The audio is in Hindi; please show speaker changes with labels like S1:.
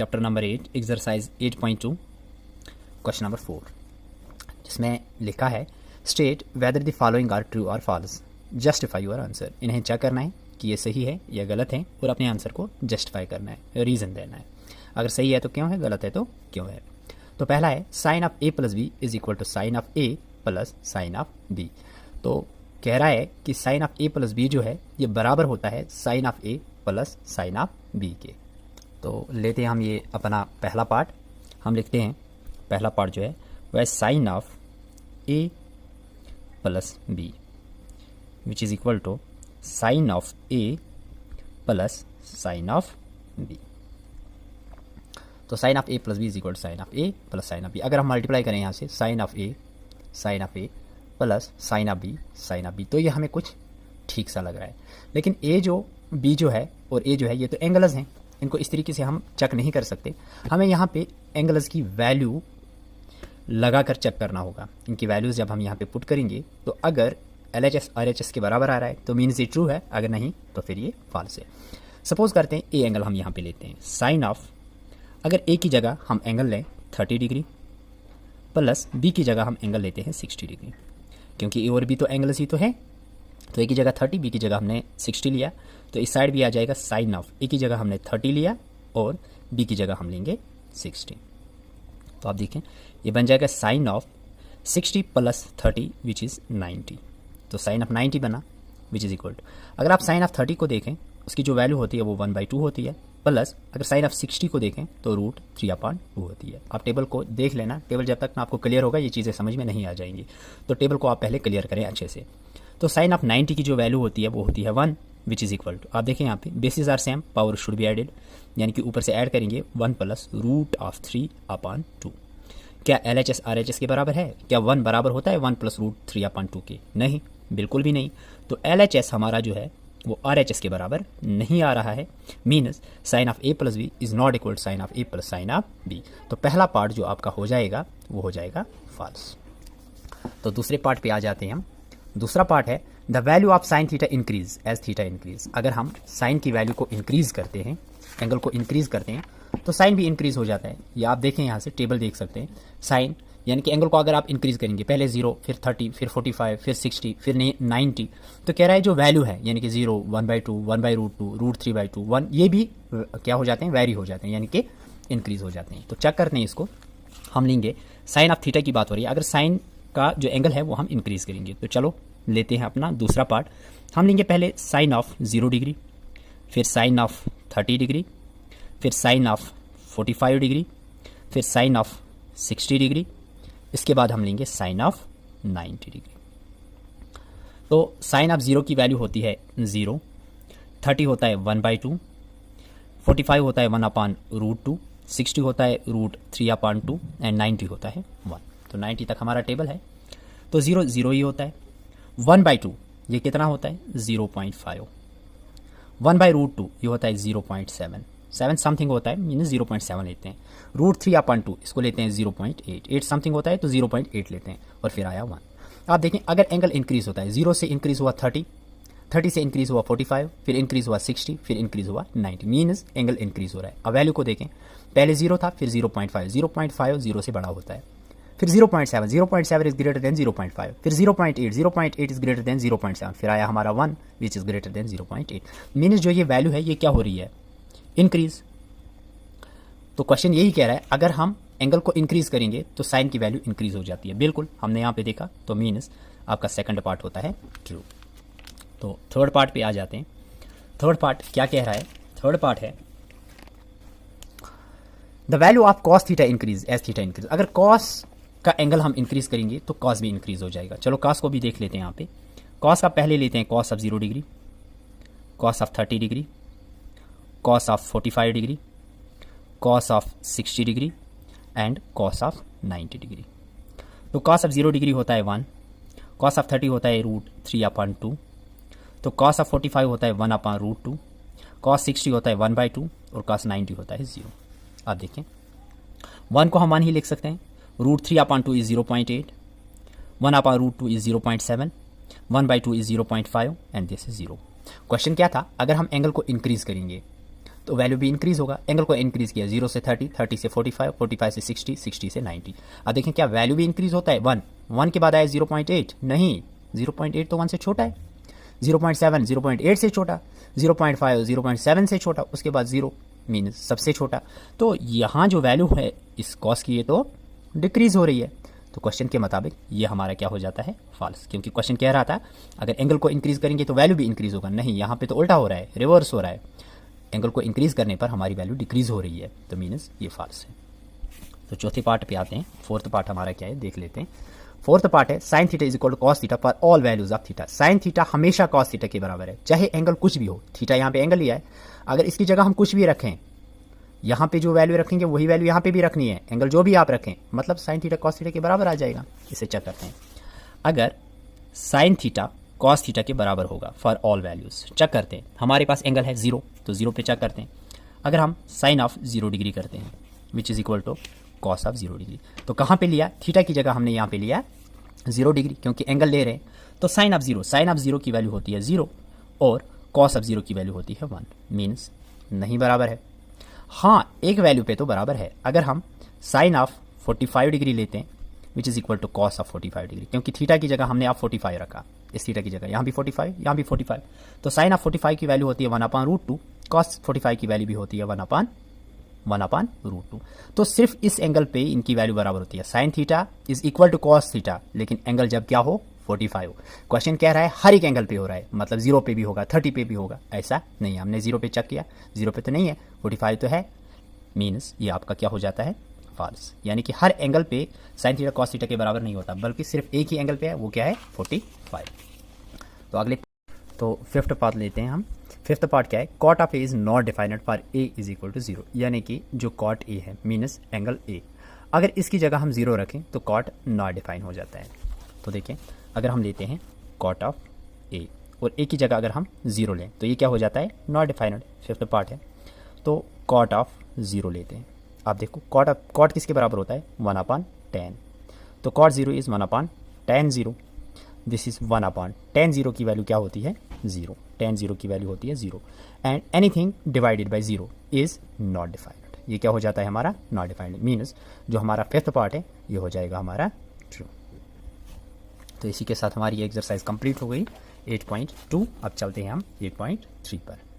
S1: Chapter number 8 exercise 8.2 question number 4, जिसमें लिखा है state whether the following are true और फॉल्स, जस्टिफाई योर आंसर। इन्हें चेक करना है कि ये सही है या गलत है और अपने आंसर को जस्टिफाई करना है, रीज़न देना है। अगर सही है तो क्यों है, गलत है तो क्यों है। तो पहला है sine of A plus B is equal to sine of A plus sine of B. तो कह रहा है कि sine of A plus B जो है ये बराबर होता है sine of A plus sine of B के। तो लेते हैं हम ये अपना पहला पार्ट, हम लिखते हैं पहला पार्ट जो है वह sine of A plus b which is equal to sine of A plus sine of B. तो sine of A plus B is equal to sine of A plus sine of b. अगर हम मल्टीप्लाई करें यहाँ से sine of A plus sine of B, तो ये हमें कुछ ठीक सा लग रहा है। लेकिन ए जो बी जो है और ए जो है ये तो एंगल्स हैं, इनको इस तरीके से हम चेक नहीं कर सकते। हमें यहाँ पे एंगल्स की वैल्यू लगा कर चेक करना होगा। इनकी वैल्यूज़ जब हम यहाँ पे पुट करेंगे तो अगर LHS RHS के बराबर आ रहा है तो मीन्स ये ट्रू है, अगर नहीं तो फिर ये फॉल्स है। सपोज करते हैं ए एंगल हम यहाँ पे लेते हैं, साइन ऑफ, अगर ए की जगह हम एंगल लें 30 डिग्री प्लस बी की जगह हम एंगल लेते हैं 60 डिग्री, क्योंकि ए और बी तो एंगल्स ही तो है। तो ए की जगह 30, बी की जगह हमने 60 लिया, तो इस साइड भी आ जाएगा साइन ऑफ ए की जगह हमने 30 लिया और बी की जगह हम लेंगे 60। तो आप देखें ये बन जाएगा sine of 60 plus 30 which is 90। तो साइन ऑफ 90 बना विच इज़ इक्वल टू, अगर आप साइन ऑफ 30 को देखें उसकी जो वैल्यू होती है वो 1/2 होती है, प्लस अगर साइन ऑफ 60 को देखें तो √3/2 होती है। आप टेबल को देख लेना, टेबल जब तक ना आपको क्लियर होगा ये चीज़ें समझ में नहीं आ जाएंगी। तो टेबल को आप पहले क्लियर करें अच्छे से। तो साइन ऑफ 90 की जो वैल्यू होती है वो होती है 1 विच इज़ इक्वल टू, आप देखें यहाँ पे bases are same, power should be added, यानी कि ऊपर से ऐड करेंगे 1 प्लस √3/2। क्या LHS RHS के बराबर है? क्या 1 बराबर होता है 1 प्लस √3/2 के? नहीं, बिल्कुल भी नहीं। तो LHS हमारा जो है वो RHS के बराबर नहीं आ रहा है, means sine of A plus B is not equal to sine of A plus sine of B. तो पहला पार्ट जो आपका हो जाएगा वो हो जाएगा फॉल्स। तो दूसरे पार्ट पे आ जाते हैं हम। दूसरा पार्ट है the value of sine theta increase as theta increase. अगर हम साइन की वैल्यू को इंक्रीज करते हैं, एंगल को इंक्रीज करते हैं, तो साइन भी इंक्रीज हो जाता है। ये आप देखें यहाँ से टेबल देख सकते हैं, साइन यानी कि एंगल को अगर आप इंक्रीज करेंगे, पहले 0 फिर 30 फिर 45 फिर 60 फिर 90, तो कह रहा है जो वैल्यू है यानी कि 0, 1/2, 1/√2, √3/2, 1, ये भी क्या हो जाते हैं, वैरी हो जाते हैं, यानी कि इंक्रीज हो जाते हैं। तो चेक करते हैं इसको, हम लेंगे साइन ऑफ थीटा की बात हो रही है, अगर साइन का जो एंगल है वो हम इंक्रीज करेंगे। तो चलो लेते हैं अपना दूसरा पार्ट, हम लेंगे पहले साइन ऑफ 0 डिग्री, फिर साइन ऑफ 30 डिग्री, फिर साइन ऑफ 45 डिग्री, फिर साइन ऑफ 60 डिग्री, इसके बाद हम लेंगे साइन ऑफ 90 डिग्री। तो साइन ऑफ 0 की वैल्यू होती है 0, 30 होता है 1/2, 45 होता है 1/√2, 60 होता है √3/2 एंड 90 होता है 1। तो 90 तक हमारा टेबल है। तो 0 0 ही होता है, 1/2 ये कितना होता है 0.5, 1/√2 ये होता है 0.7 समथिंग होता है, मीन 0.7 लेते हैं, √3/2 इसको लेते हैं 0.8, 8 समथिंग होता है तो 0.8 लेते हैं और फिर आया 1। आप देखें अगर एंगल इंक्रीज होता है, 0 से इंक्रीज हुआ 30, 30 से इंक्रीज हुआ 45, फिर इंक्रीज हुआ 60, फिर इंक्रीज हुआ 90, मीन्स एंगल इंक्रीज हो रहा है। अब वैल्यू को देखें, पहले 0 था, फिर 0.5, 0.5 0 से बड़ा होता है, फिर 0.7, 0.7 इज ग्रेटर देन 0.5, फिर 0.8, 0.8 इज ग्रेटर देन 0.7, फिर आया हमारा 1 which is greater than 0.8, means जो ये वैल्यू है ये क्या हो रही है, इंक्रीज। तो क्वेश्चन यही कह रहा है अगर हम एंगल को इंक्रीज करेंगे तो साइन की वैल्यू इंक्रीज हो जाती है। बिल्कुल हमने यहाँ पे देखा, तो मीन्स आपका सेकंड पार्ट होता है ट्रू। तो थर्ड पार्ट पे आ जाते हैं। थर्ड पार्ट क्या कह रहा है? थर्ड पार्ट है the value of cos theta increase as theta increase. अगर कॉस का एंगल हम इंक्रीज करेंगे तो कॉस भी इंक्रीज हो जाएगा। चलो कॉस को भी देख लेते हैं यहाँ पे। कॉस का पहले लेते हैं cos of 0 degree, cos of 30 degree, cos of 45 degree, cos of 60 degree and cos of 90 degree. तो कॉस ऑफ 0 डिग्री होता है 1, कॉस ऑफ 30 होता है √3/2, तो कॉस ऑफ 45 होता है 1/√2, कॉस 60 होता है 1/2 और कॉस 90 होता है 0। आप देखें 1 को हम 1 ही लिख सकते हैं, √3/2 is 0.8, 1/√2 is 0.7, 1/2 is 0.5 and this is 0। Question क्या था? अगर हम एंगल को इंक्रीज करेंगे तो वैल्यू भी इंक्रीज होगा। एंगल को इंक्रीज किया 0 से 30, 30 से 45, 45 से 60, 60 से 90। अब देखें क्या वैल्यू भी इंक्रीज होता है। 1 के बाद आया 0.8, नहीं 0.8 तो 1 से छोटा है। 0.7 0.8 से छोटा, 0.5 0.7 से छोटा, उसके बाद 0 मीन्स सबसे छोटा। तो यहाँ जो वैल्यू है इस कॉस की ये तो डिक्रीज हो रही है। तो क्वेश्चन के मुताबिक ये हमारा क्या हो जाता है, फॉल्स, क्योंकि क्वेश्चन कह रहा था अगर एंगल को इंक्रीज करेंगे तो वैल्यू भी इंक्रीज होगा। नहीं, यहाँ पे तो उल्टा हो रहा है, रिवर्स हो रहा है। एंगल को इंक्रीज करने पर हमारी वैल्यू डिक्रीज हो रही है, तो मीन्स ये फॉल्स है। तो चौथे पार्ट पे आते हैं। फोर्थ पार्ट हमारा क्या है देख लेते हैं। फोर्थ पार्ट है sine theta is equal to cos theta for all values of theta. Sine theta हमेशा कॉस थीटा के बराबर है, चाहे एंगल कुछ भी हो। थीटा यहाँ पे एंगल लिया है, अगर इसकी जगह हम कुछ भी रखें, यहाँ पे जो वैल्यू रखेंगे वही वैल्यू यहाँ पे भी रखनी है। एंगल जो भी आप रखें मतलब साइन थीटा कॉस थीटा के बराबर आ जाएगा। इसे चेक करते हैं। अगर साइन थीटा कॉस थीटा के बराबर होगा फॉर ऑल वैल्यूज, चेक करते हैं। हमारे पास एंगल है 0, तो 0 पे चेक करते हैं। अगर हम साइन ऑफ 0 डिग्री करते हैं which is equal to cos of 0 degree, तो कहाँ पे लिया, थीटा की जगह हमने यहाँ पे लिया 0 डिग्री, क्योंकि एंगल ले रहे हैं। तो साइन ऑफ 0 की वैल्यू होती है 0 और कॉस ऑफ 0 की वैल्यू होती है 1, मीन्स नहीं बराबर है। हाँ, एक वैल्यू पे तो बराबर है। अगर हम साइन ऑफ 45 डिग्री लेते हैं which is equal to cos of 45 degree, क्योंकि थीटा की जगह हमने आप 45 रखा, इस थीटा की जगह यहाँ भी 45, यहाँ भी 45, तो साइन ऑफ 45 की वैल्यू होती है 1/√2, कॉस 45 की वैल्यू भी होती है 1/√2। तो सिर्फ इस एंगल पे इनकी वैल्यू बराबर होती है। Sine theta is equal to cos theta, लेकिन एंगल जब क्या हो 45 हो। क्वेश्चन कह रहा है हर एक एंगल पे हो रहा है, मतलब 0 पे भी होगा, 30 पे भी होगा, ऐसा नहीं है। हमने 0 पे चेक किया, 0 पे तो नहीं है, 45 तो है, मीन्स ये आपका क्या हो जाता है, फॉल्स। यानी कि हर एंगल पे साइन थीटा कॉस थीटा के बराबर नहीं होता, बल्कि सिर्फ एक ही एंगल पे है, वो क्या है 45। तो अगले तो फिफ्थ पार्ट लेते हैं हम। फिफ्थ पार्ट क्या है, cot of A is not defined for A is equal to 0, यानी कि जो कॉट ए है मीनस एंगल ए, अगर इसकी जगह हम 0 रखें तो कॉट नॉट डिफाइन हो जाता है। तो देखें, अगर हम लेते हैं कॉट ऑफ ए और ए की जगह अगर हम 0 लें तो ये क्या हो जाता है, नॉट डिफाइनेड। फिफ्थ पार्ट है, तो कॉट ऑफ 0 लेते हैं। आप देखो कॉट किसके बराबर होता है, 1/tan, तो cot 0 is 1/tan 0, this is 1/tan 0 की वैल्यू क्या होती है 0, tan 0 की वैल्यू होती है 0, and anything divided by 0 is not defined. ये क्या हो जाता है हमारा, नॉट डिफाइनेड, मीन्स जो हमारा फिफ्थ पार्ट है ये हो जाएगा हमारा ट्रू। तो इसी के साथ हमारी ये एक्सरसाइज कंप्लीट हो गई 8.2। अब चलते हैं हम 8.3 पर।